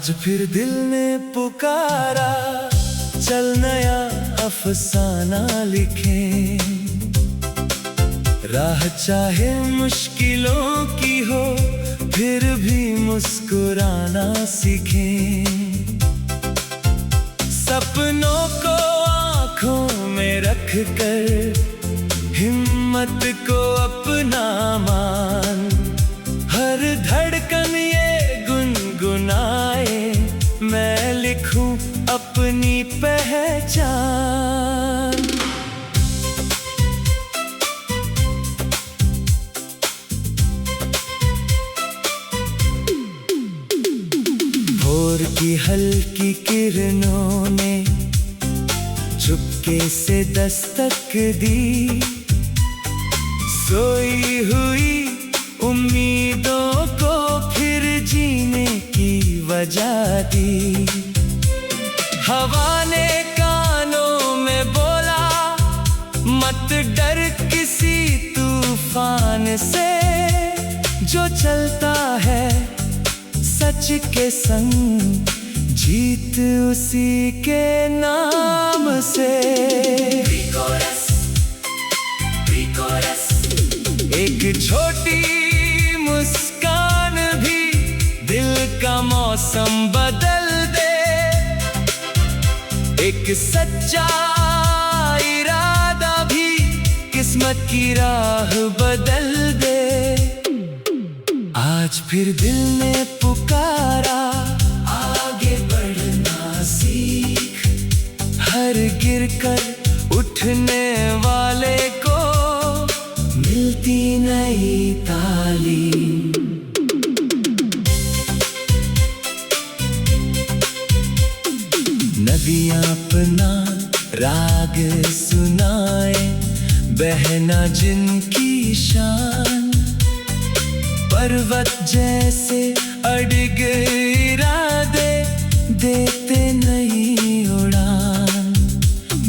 आज फिर दिल ने पुकारा, चल नया अफसाना लिखें। राह चाहे मुश्किलों की हो, फिर भी मुस्कुराना सीखें। सपनों को आँखों में रख कर, हिम्मत को अपना मान। हर धड़कन ये गुनगुनाए, मैं लिखूं अपनी पहचान। भोर की हल्की किरणों ने चुपके से दस्तक दी, सोई हुई उम्मीदों को फिर जीने की वजह दी। हवा ने कानों में बोला, मत डर किसी तूफान से। जो चलता है सच के संग, जीत उसी के नाम से। एक छोटी मुस्कान भी दिल का मौसम बदल दे। एक सच्चा इरादा भी किस्मत की राह बदल दे। आज फिर दिल ने पुकारा, आगे बढ़ना सीख। हर गिरकर उठने वाले को मिलती नई तालीम। नदियां अपना राग सुनाए, बहना जिनकी शान। पर्वत जैसे अड़िग इरादे देते नई उड़ान।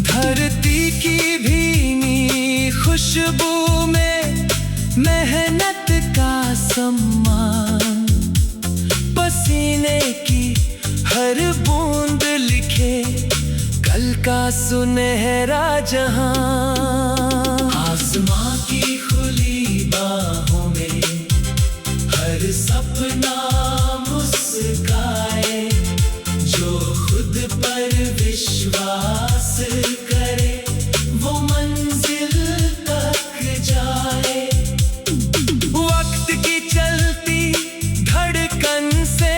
धरती की भीनी खुशबू में मेहनत का सम्मान। पसीने की हर बूंद लिखे कल का सुनहरा जहां। आसमां की खुली बाहों में हर सपना मुस्काए। जो खुद पर विश्वास करे, वो मंजिल तक जाए। वक्त की चलती धड़कन से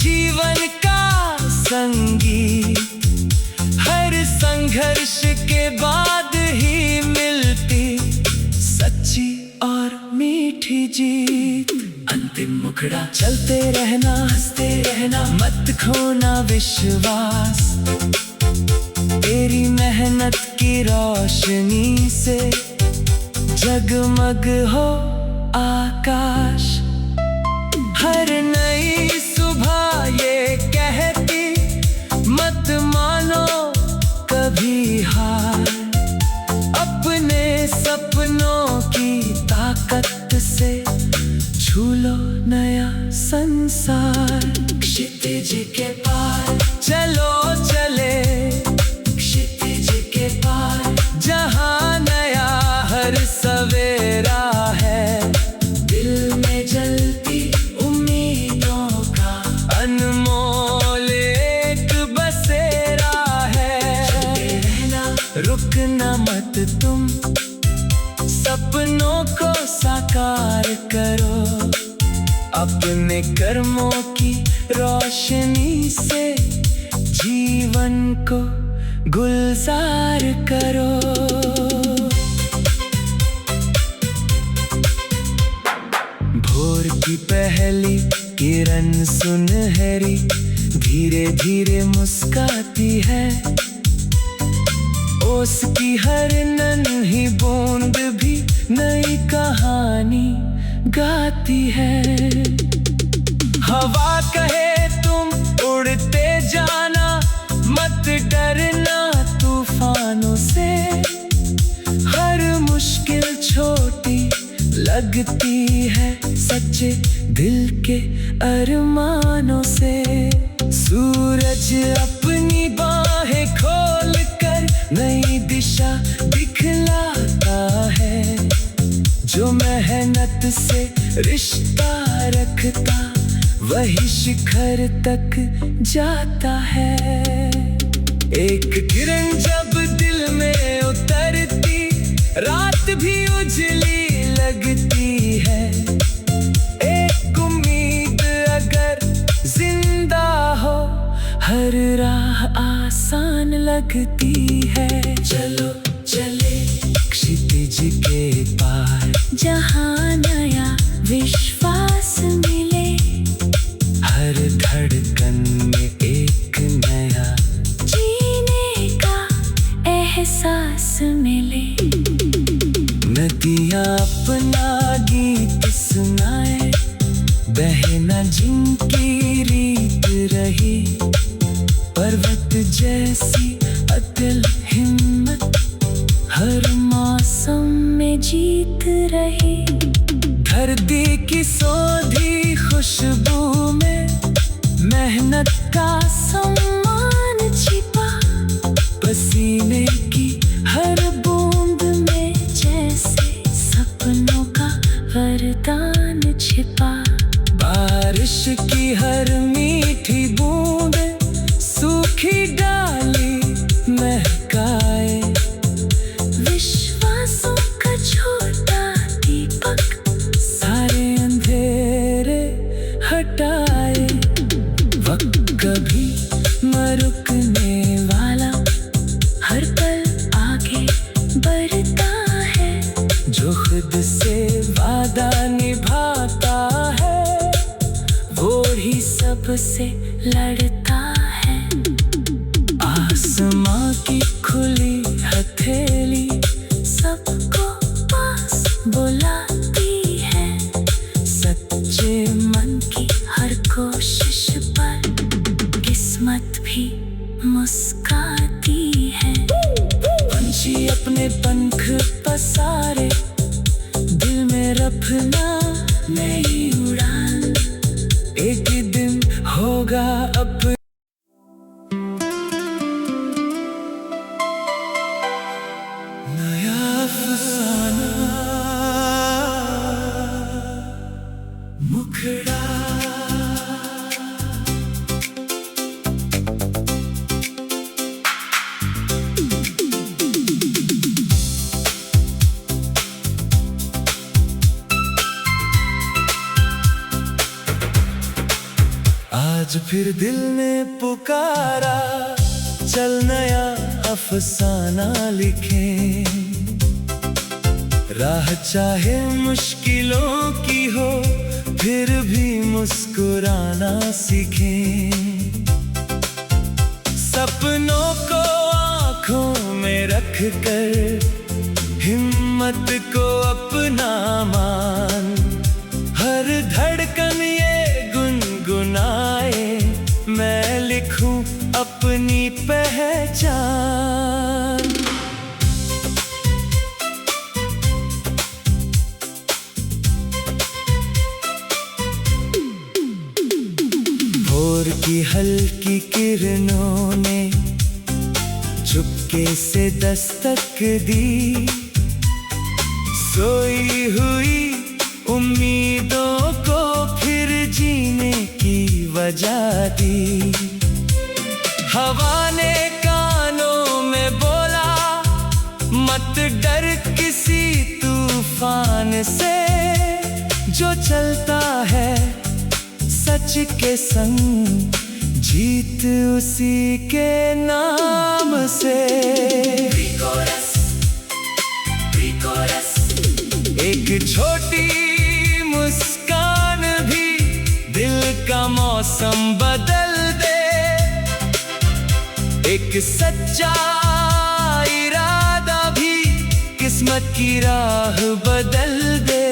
जीवन का संगीत। हर संघर्ष के बाद ही मिलती सच्ची और मीठी जीत। अंतिम मुखड़ा, चलते रहना, हंसते रहना, मत खोना विश्वास। तेरी मेहनत की रोशनी से जगमग हो आकाश। हर नई सुबह ये कहती, मत मानो कभी हार। अपने सपनों की ताकत से छू लो नया संसार। क्षितिज के पार चलो चले, क्षितिज के पार जहां नया हर सवेरा है। दिल में जलती उम्मीदों का अनमोल एक बसेरा है। चलते रहना, रुकना मत तुम, सपनों को साकार करो। अपने कर्मों की रोशनी से जीवन को गुलजार करो। भोर की पहली किरण सुनहरी धीरे धीरे मुस्काती है। ओस की हर नन्ही बूंद भी नई कहानी गाती है। हवा कहे तुम उड़ते जाना, मत डरना तूफानों से। हर मुश्किल छोटी लगती है सच्चे दिल के अरमानों से। आज अपनी बाहें खोल कर नई दिशा दिखलाता है। जो मेहनत से रिश्ता रखता वही शिखर तक जाता है। एक किरण जब दिल में उतरती रात भी उजली लगती है। एक उम्मीद अगर जिंदा हो हर राह आसान लगती है। चलो चले क्षितिज के पार जहाँ नया विश्वास मिले। हर धड़कन में एक नया जीने का एहसास मिले। नदियाँ अपना गीत सुनाए बहना जिनकी रीत रही। पर्वत जैसी अटल हिम्मत हर मौसम में जीत रही। धरती की सौंधी खुशबू में मेहनत का सम्मान छिपा। पसीने की हर बूंद में जैसे सपनों का वरदान छिपा। बारिश की हर मीठी बूंद सूखी डाली महकाए। विश्वासों का छोटा दीपक सारे अंधेरे हटाए। वक्त कभी न रुकने वाला हर पल आगे बढ़ता है। जो खुद से वादा निभाता है वो ही सबसे लड़ता है। आसमां की खुली हथेली सबको पास बुलाती है। सच्चे मन की हर कोशिश पर किस्मत भी मुस्काती है। पंछी अपने पंख पसारे दिल में रखना नई उड़ान। एक दिन होगा अब नया अफसाना। मुखड़ा आज फिर दिल ने पुकारा चल नया अफसाना लिखें। राह चाहे मुश्किलों की हो फिर भी मुस्कुराना सीखें। सपनों को आँखों में रख कर हिम्मत को अपना मान। हर धड़कन ये गुनगुनाए मैं लिखूं अपनी पहचान। भोर की हल्की किरणों ने चुपके से दस्तक दी। सोई हुई उम्मीदों को फिर जीने की वजह दी। हवा ने कानों में बोला मत डर किसी तूफान से। जो चलता है सच के संग जीत उसी के नाम से। एक छोटी मुस्कान भी दिल का मौसम बदल दे। एक सच्चा इरादा भी किस्मत की राह बदल दे।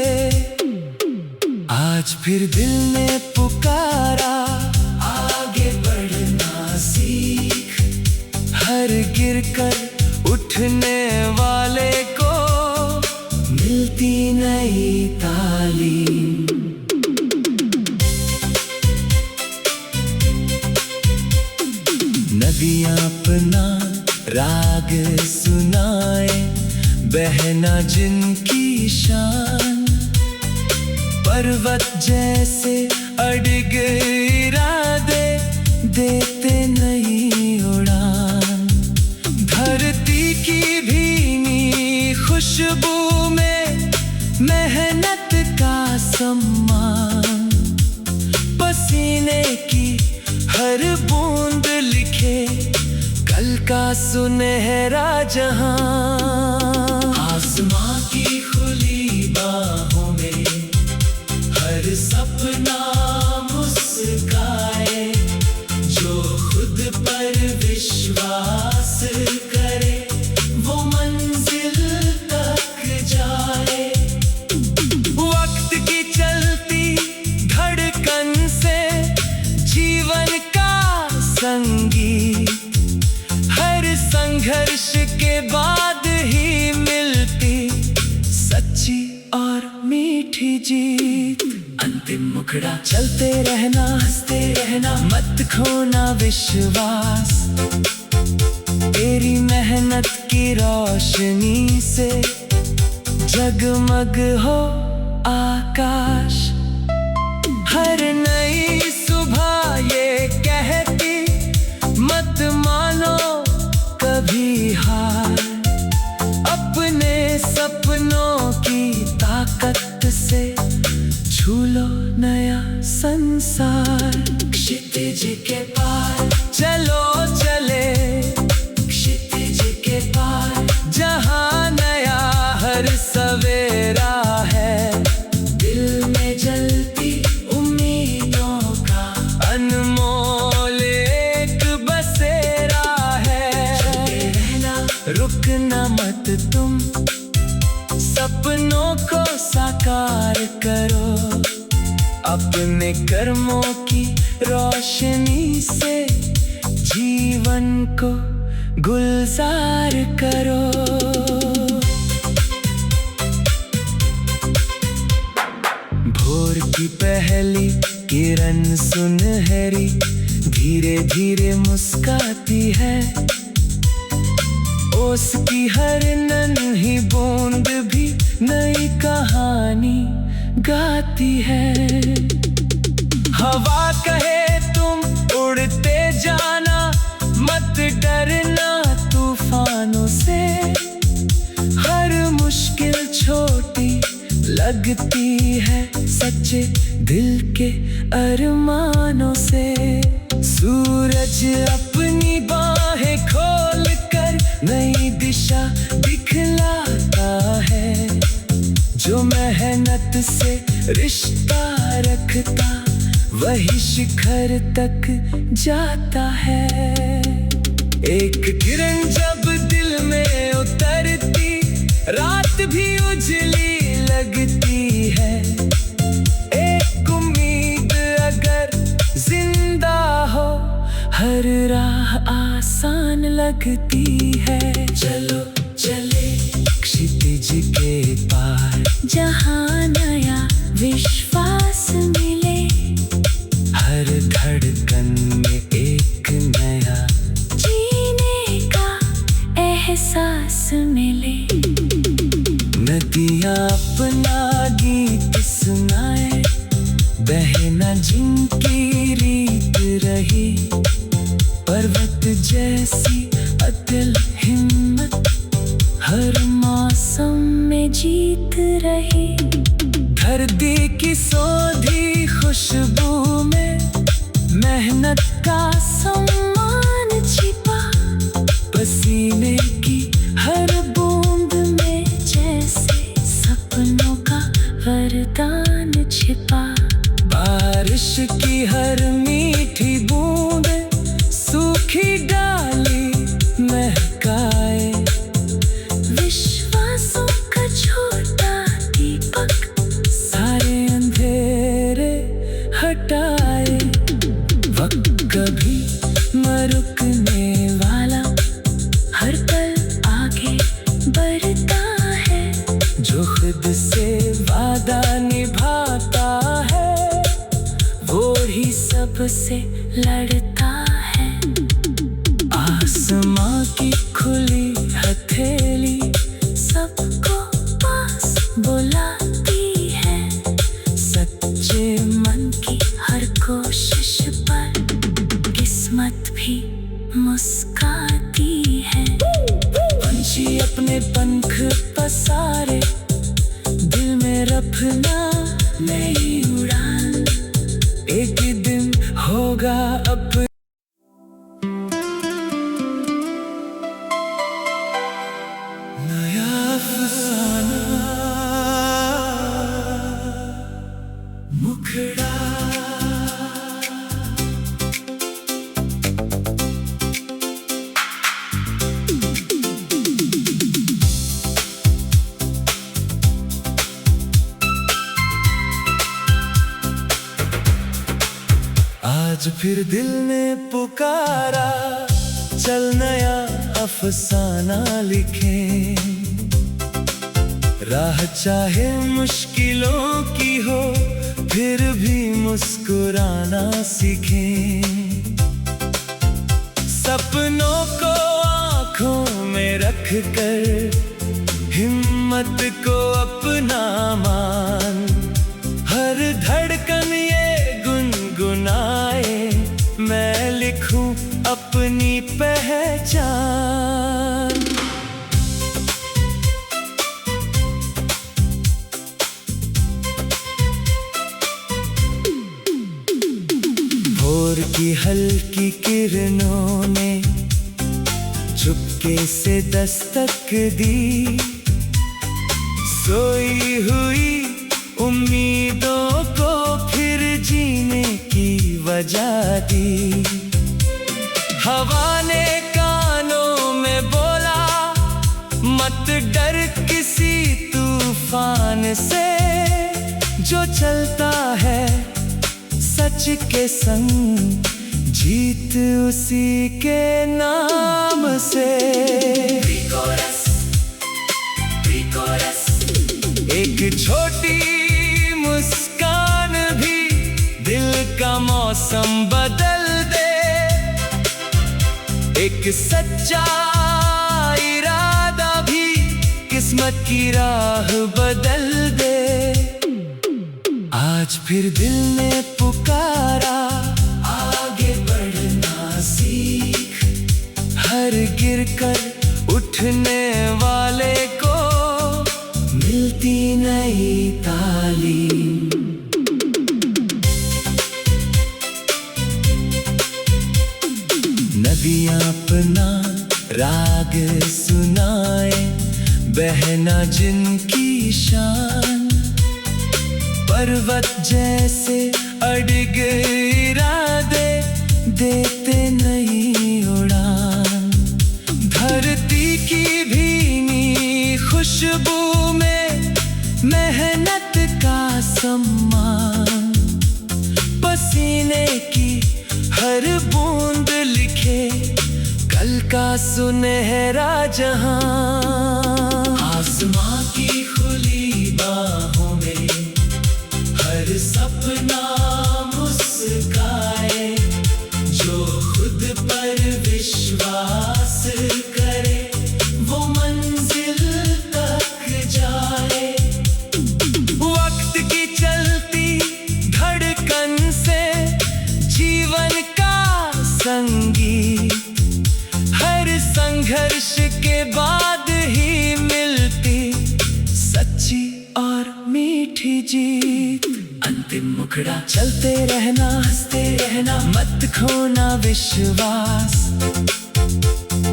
आज फिर दिल ने पुकारा आगे बढ़ना सीख। हर गिरकर उठने वाले को मिलती नई तालीम। नदियाँ अपना राग सुनाए, बहना जिनकी शान। पर्वत जैसे अडिग इरादे, देते नहीं उड़ान। धरती की भीनी खुशबू में मेहनत का सम्मान। पसीने की हर बूंद लिखे कल का सुनहरा जहां। आसमां की खुली बाहों में हर सपना मुस्काए, जो खुद पर विश्वास करे वो मंजिल तक जाए। वक्त की चलती धड़कन से जीवन का संगीत, हर संघर्ष के बाद ही मिलती सच्ची और मीठी जीत। अंतिम मुखड़ा चलते रहना, हंसते रहना, मत खोना विश्वास। तेरी मेहनत की रोशनी से जगमग हो आकाश। हर नई सुबह ये कहती मत मानो कभी हार। अपने सपनों की ताकत से छू लो नया संसार। क्षितिज के पार चलो चले, क्षितिज के पार जहां नया हर सवेरा है। दिल में जलती उम्मीदों का अनमोल एक बसेरा है। चलते रहना, रुकना मत तुम, सपनों को साकार करो। अपने कर्मों की रोशनी से जीवन को गुलजार करो। भोर की पहली किरण सुनहरी धीरे धीरे मुस्काती है। ओस की हर नन्ही बूंद भी नई कहानी गाती है। हवा कहे तुम उड़ते जाना, मत डरना तूफानों से। हर मुश्किल छोटी लगती है सच्चे दिल के अरमानों से। सूरज अपनी बाहें खोल कर नई दिशा दिखलाता है। जो मेहनत से रिश्ता रखता वही शिखर तक जाता है। एक किरण जब दिल में उतरती, रात भी उजली लगती है। एक उम्मीद अगर जिंदा हो, हर राह आसान लगती है। चलो चले क्षितिज के पार, जहां नया विश्वास मिले। हर धड़कन में एक नया जीने का एहसास मिले। नदियाँ अपना गीत सुनाए, बहना जिनकी रीत रही। पर्वत जैसी अतुल हिम्मत हर मौसम में जीत रही। धरती की सौंधी खुशबू में मेहनत का सम्मान छिपा। पसीने की हर बूंद में जैसे सपनों का वरदान छिपा। बारिश की हर मीठी बूंद सूखी डाली महकाए। विश्वासों का छोटा दीपक सारे अंधेरे हटाए। वक्त कभी न रुकने वाला, हर पल आगे बढ़ता है। जो खुद से वादा निभाता है, वो ही सबसे लड़ता है। मुस्काती है। पंछी अपने पंख पसारे, दिल में रखना नई उड़ान, एक दिन होगा अपना। नया अफसाना मुखड़ा। आज फिर दिल ने पुकारा, चल नया अफसाना लिखें। राह चाहे मुश्किलों की हो, फिर भी मुस्कुराना सीखें। सपनों को आँखों में रख कर, हिम्मत को अपना मान। हर धड़कन ये गुनगुनाए, मैं लिखूं अपनी पहचान। भोर की हल्की किरणों ने चुपके से दस्तक दी, सोई हुई उम्मीदों को फिर जीने की वजह दी। हवा ने कानों में बोला, मत डर किसी तूफान से, जो चलता है सच के संग, जीत उसी के नाम से। एक छोटी मुस्कान भी दिल का मौसम बदल दे, एक सच्चा इरादा भी किस्मत की राह बदल दे। आज फिर दिल ने पुकारा, आगे बढ़ना सीख। हर गिरकर उठने वाले को मिलती नई तालीम। नदियाँ अपना राग सुनाए, बहना जिनकी शान। पर्वत जैसे अड़ग इरादे, देते नहीं उड़ान। धरती की भीनी खुशबू में मेहनत का सम्मान। पसीने की हर बूंद लिखे कल का सुनहरा जहां। आसमां की खुली बाहों में हर सपना मुस्काए, जो खुद पर विश्वास करे वो मंजिल तक जाए। वक्त की चलती धड़कन से जीवन का संगीत, हर संघर्ष के बाद ही मिलती सच्ची और मीठी जीत। अंतिम मुखड़ा, चलते रहना, हंसते रहना, मत खोना विश्वास।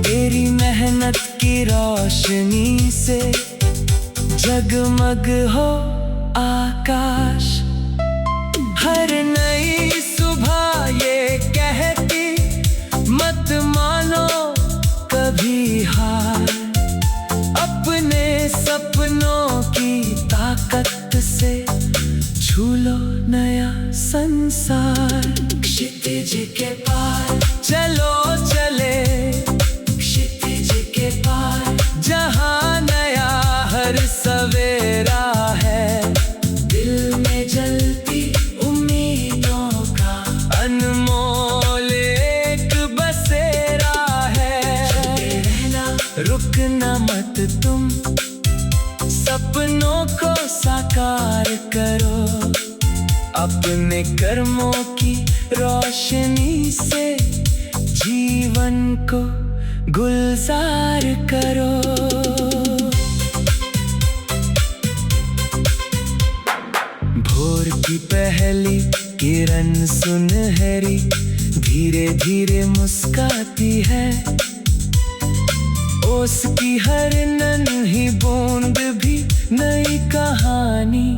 तेरी मेहनत की रोशनी से जगमग हो आकाश। हर नई सुबह ये कहती, मत मानो कभी हार। अपने सपनों की ताकत से छू लो नया संसार। क्षितिज के पार चलो चले, क्षितिज के पार, जहां नया हर सवेरा है। दिल में जलती उम्मीदों का अनमोल एक बसेरा है। चलते रहना, रुकना मत तुम, सपनों को साकार करो। अपने कर्मों की रोशनी से जीवन को गुलजार करो। भोर की पहली किरण सुनहरी धीरे धीरे मुस्काती है। ओस की हर नन्ही बूंद भी नई कहानी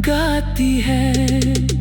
गाती है।